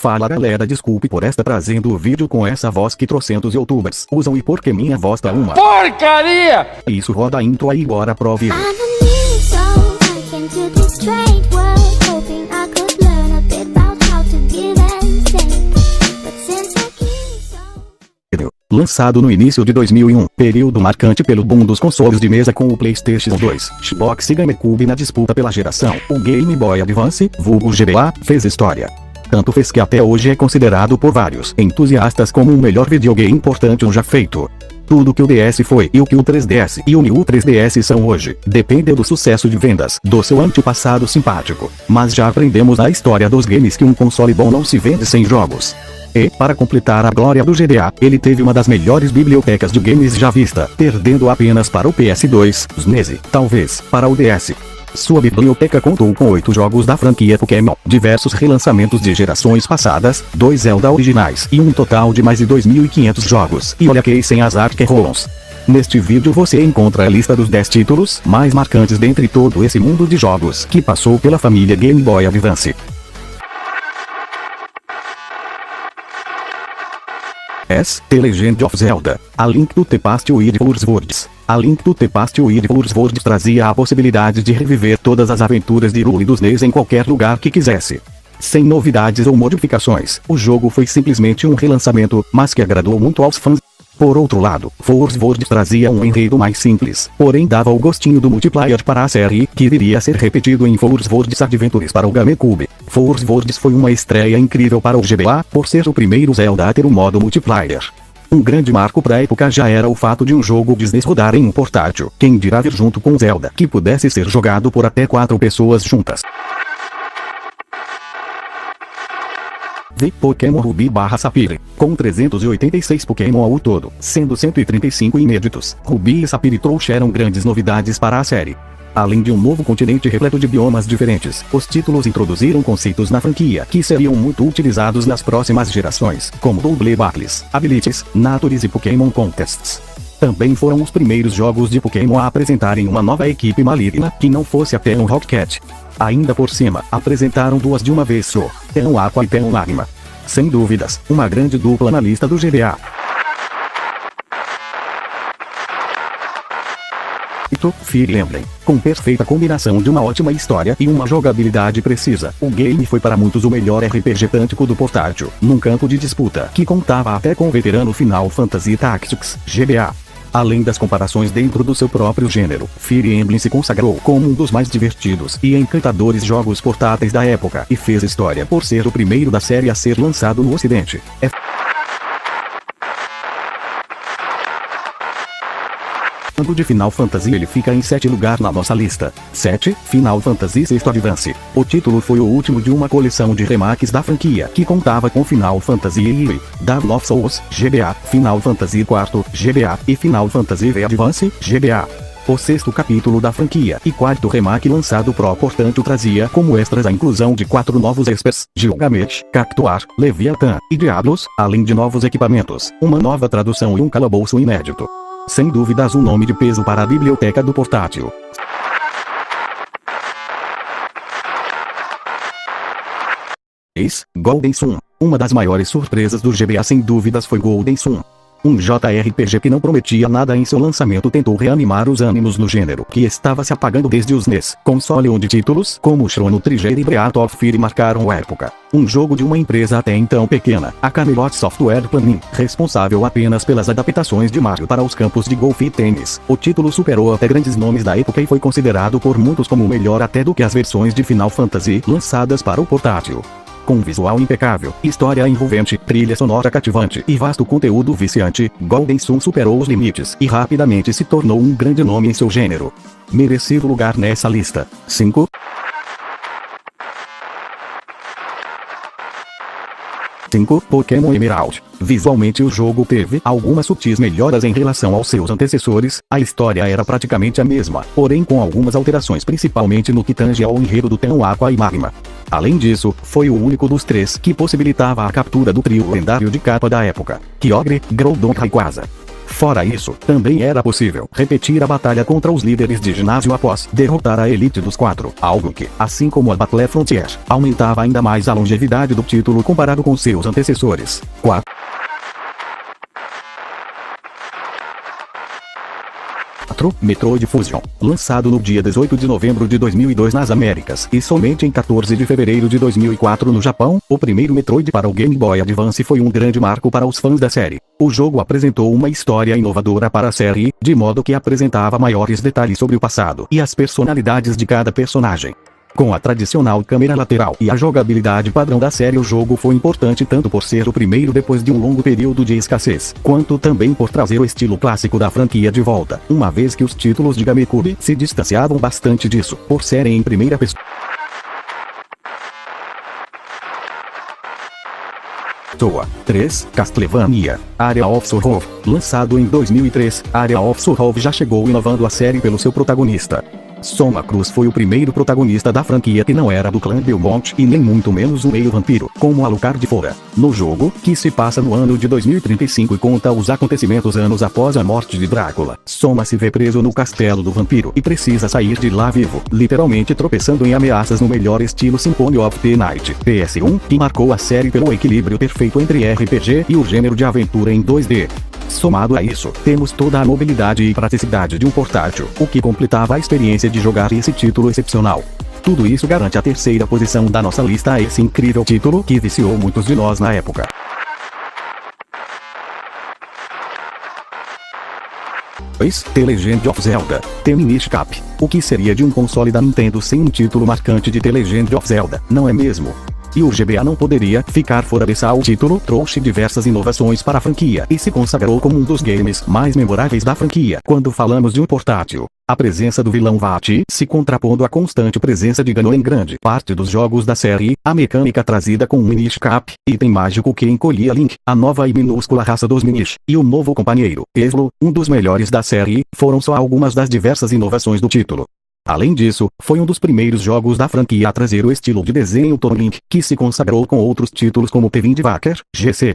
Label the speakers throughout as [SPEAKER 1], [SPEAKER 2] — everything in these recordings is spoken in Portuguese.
[SPEAKER 1] Fala galera, desculpe por estar trazendo o vídeo com essa voz que trocentos youtubers usam e porque minha voz tá uma
[SPEAKER 2] porcaria!
[SPEAKER 1] Isso, roda a intro aí, bora pro vídeo. Lançado no início de 2001, período marcante pelo boom dos consoles de mesa com o PlayStation 2, Xbox e GameCube na disputa pela geração, o Game Boy Advance, vulgo GBA, fez história. Tanto fez que até hoje é considerado por vários entusiastas como o melhor videogame importante já feito. Tudo que o DS foi e o que o 3DS e o New 3DS são hoje, depende do sucesso de vendas do seu antepassado simpático. Mas já aprendemos na história dos games que um console bom não se vende sem jogos. E, para completar a glória do GBA, ele teve uma das melhores bibliotecas de games já vista, perdendo apenas para o PS2, SNES, talvez, para o DS. Sua biblioteca contou com 8 jogos da franquia Pokémon, diversos relançamentos de gerações passadas, 2 Zelda originais e um total de mais de 2.500 jogos. E olha que sem as Arc-ROMs. Neste vídeo você encontra a lista dos 10 títulos mais marcantes dentre todo esse mundo de jogos que passou pela família Game Boy Advance. The Legend of Zelda: A Link to the Past with Four Swords. A Link to the Past with Four Swords trazia a possibilidade de reviver todas as aventuras de Hyrule dos NES em qualquer lugar que quisesse. Sem novidades ou modificações, o jogo foi simplesmente um relançamento, mas que agradou muito aos fãs. Por outro lado, Four Swords trazia um enredo mais simples, porém dava o gostinho do multiplayer para a série, que viria a ser repetido em Four Swords Adventures para o GameCube. Four Swords foi uma estreia incrível para o GBA, por ser o primeiro Zelda a ter o modo multiplayer. Um grande marco para a época já era o fato de um jogo Disney rodar em um portátil, quem dirá vir junto com Zelda, que pudesse ser jogado por até 4 pessoas juntas. The Pokémon Ruby/Sapphire, com 386 Pokémon ao todo, sendo 135 inéditos. Ruby e Sapphire trouxeram grandes novidades para a série. Além de um novo continente repleto de biomas diferentes, os títulos introduziram conceitos na franquia que seriam muito utilizados nas próximas gerações, como Double Battles, Abilities, Natures e Pokémon Contests. Também foram os primeiros jogos de Pokémon a apresentarem uma nova equipe maligna que não fosse a Team Rocket. Ainda por cima, apresentaram duas de uma vez só, Team Aqua e Team Magma. Sem dúvidas, uma grande dupla na lista do GBA. Fire Emblem, com perfeita combinação de uma ótima história e uma jogabilidade precisa, o game foi para muitos o melhor RPG tântico do portátil, num campo de disputa que contava até com o veterano Final Fantasy Tactics, GBA. Além das comparações dentro do seu próprio gênero, Fire Emblem se consagrou como um dos mais divertidos e encantadores jogos portáteis da época e fez história por ser o primeiro da série a ser lançado no ocidente. De Final Fantasy, ele fica em 7º lugar na nossa lista. 7. Final Fantasy VI Advance. O título foi o último de uma coleção de remakes da franquia que contava com Final Fantasy II, Dawn of Souls, GBA, Final Fantasy IV, GBA e Final Fantasy V Advance, GBA. O 6º capítulo da franquia e 4º remake lançado pro portanto trazia como extras a inclusão de 4 novos espers, Gilgamesh, Cactuar, Leviathan e Diablos, além de novos equipamentos, uma nova tradução e um calabouço inédito. Sem dúvidas um nome de peso para a biblioteca do portátil. Golden Sun. Uma das maiores surpresas do GBA sem dúvidas foi Golden Sun. Um JRPG que não prometia nada em seu lançamento tentou reanimar os ânimos no gênero que estava se apagando desde os NES, console onde títulos como Chrono Trigger e Breath of Fire marcaram a época. Um jogo de uma empresa até então pequena, a Camelot Software Planning, responsável apenas pelas adaptações de Mario para os campos de golfe e tênis. O título superou até grandes nomes da época e foi considerado por muitos como melhor até do que as versões de Final Fantasy lançadas para o portátil. Com visual impecável, história envolvente, trilha sonora cativante e vasto conteúdo viciante, Golden Sun superou os limites e rapidamente se tornou um grande nome em seu gênero. Merecido lugar nessa lista. 5. Pokémon Emerald. Visualmente o jogo teve algumas sutis melhoras em relação aos seus antecessores, a história era praticamente a mesma, porém com algumas alterações principalmente no que tange ao enredo do Team Aqua e Magma. Além disso, foi o único dos 3 que possibilitava a captura do trio lendário de capa da época, Kyogre, Groudon e Rayquaza. Fora isso, também era possível repetir a batalha contra os líderes de ginásio após derrotar a elite dos 4, algo que, assim como a Battle Frontier, aumentava ainda mais a longevidade do título comparado com seus antecessores. 4. Metroid Fusion, lançado no dia 18 de novembro de 2002 nas Américas e somente em 14 de fevereiro de 2004 no Japão, o primeiro Metroid para o Game Boy Advance foi um grande marco para os fãs da série. O jogo apresentou uma história inovadora para a série, de modo que apresentava maiores detalhes sobre o passado e as personalidades de cada personagem. Com a tradicional câmera lateral e a jogabilidade padrão da série, o jogo foi importante tanto por ser o primeiro depois de um longo período de escassez, quanto também por trazer o estilo clássico da franquia de volta, uma vez que os títulos de GameCube se distanciavam bastante disso, por serem em primeira pessoa. 3. Castlevania, Area of Sorrow, lançado em 2003, Area of Sorrow já chegou inovando a série pelo seu protagonista. Soma Cruz foi o primeiro protagonista da franquia que não era do clã Belmont e nem muito menos um meio-vampiro, como Alucard fora. No jogo, que se passa no ano de 2035 e conta os acontecimentos anos após a morte de Drácula, Soma se vê preso no castelo do vampiro e precisa sair de lá vivo, literalmente tropeçando em ameaças no melhor estilo Symphony of the Night, PS1, que marcou a série pelo equilíbrio perfeito entre RPG e o gênero de aventura em 2D. Somado a isso, temos toda a mobilidade e praticidade de um portátil, o que completava a experiência de jogar esse título excepcional. Tudo isso garante a terceira posição da nossa lista a esse incrível título que viciou muitos de nós na época. 2. The Legend of Zelda, The Minish Cap. O que seria de um console da Nintendo sem um título marcante de The Legend of Zelda, não é mesmo? E o GBA não poderia ficar fora desse. O título trouxe diversas inovações para a franquia e se consagrou como um dos games mais memoráveis da franquia. Quando falamos de um portátil, a presença do vilão Vaati se contrapondo à constante presença de Ganon em grande parte dos jogos da série, a mecânica trazida com o Minish Cap, item mágico que encolhia Link, a nova e minúscula raça dos Minish, e o novo companheiro, Eslo, um dos melhores da série, foram só algumas das diversas inovações do título. Além disso, foi um dos primeiros jogos da franquia a trazer o estilo de desenho Tom Link, que se consagrou com outros títulos como The Wind Waker, GC.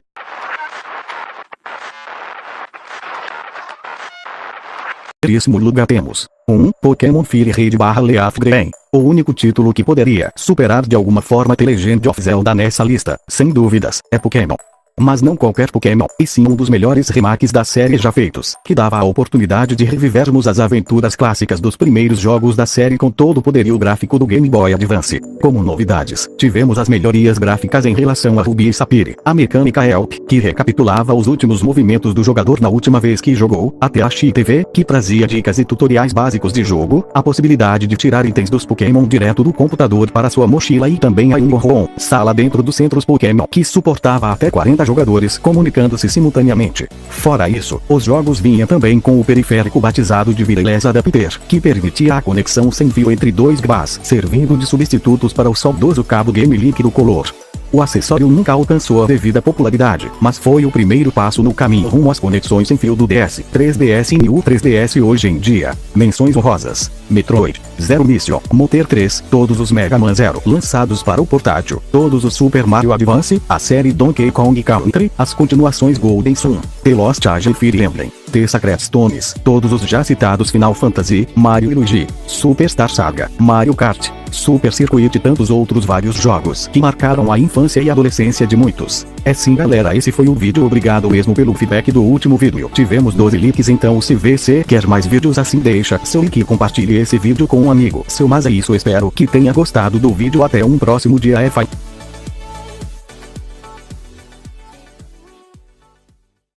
[SPEAKER 1] Décimo lugar temos 1. Pokémon Fire Red / Leaf Green, o único título que poderia superar de alguma forma The Legend of Zelda nessa lista, sem dúvidas, é Pokémon. Mas não qualquer Pokémon, e sim um dos melhores remakes da série já feitos, que dava a oportunidade de revivermos as aventuras clássicas dos primeiros jogos da série com todo o poderio gráfico do Game Boy Advance. Como novidades, tivemos as melhorias gráficas em relação a Ruby e Sapphire, a mecânica Help, que recapitulava os últimos movimentos do jogador na última vez que jogou, até a XTV, que trazia dicas e tutoriais básicos de jogo, a possibilidade de tirar itens dos Pokémon direto do computador para sua mochila e também a Ingo sala dentro dos centros Pokémon, que suportava até 40 jogadores comunicando-se simultaneamente. Fora isso, os jogos vinham também com o periférico batizado de Wireless Adapter, que permitia a conexão sem fio entre dois GBAs, servindo de substitutos para o saudoso cabo Game Link do Color. O acessório nunca alcançou a devida popularidade, mas foi o primeiro passo no caminho rumo às conexões sem fio do DS, 3DS e o 3DS hoje em dia. Menções honrosas: Metroid, Zero Mission, Motor 3, todos os Mega Man Zero lançados para o portátil, todos os Super Mario Advance, a série Donkey Kong Country, as continuações Golden Sun, The Lost Age e Fire Emblem, The Sacred Stones, todos os já citados Final Fantasy, Mario e Luigi, Superstar Saga, Mario Kart, Super Circuit e tantos outros vários jogos que marcaram a infância e adolescência de muitos. É sim galera, esse foi o vídeo, obrigado mesmo pelo feedback do último vídeo. Tivemos 12 likes, então se você quer mais vídeos assim deixa seu like e compartilhe esse vídeo com um amigo seu. Mas é isso, espero que tenha gostado do vídeo, até um próximo dia.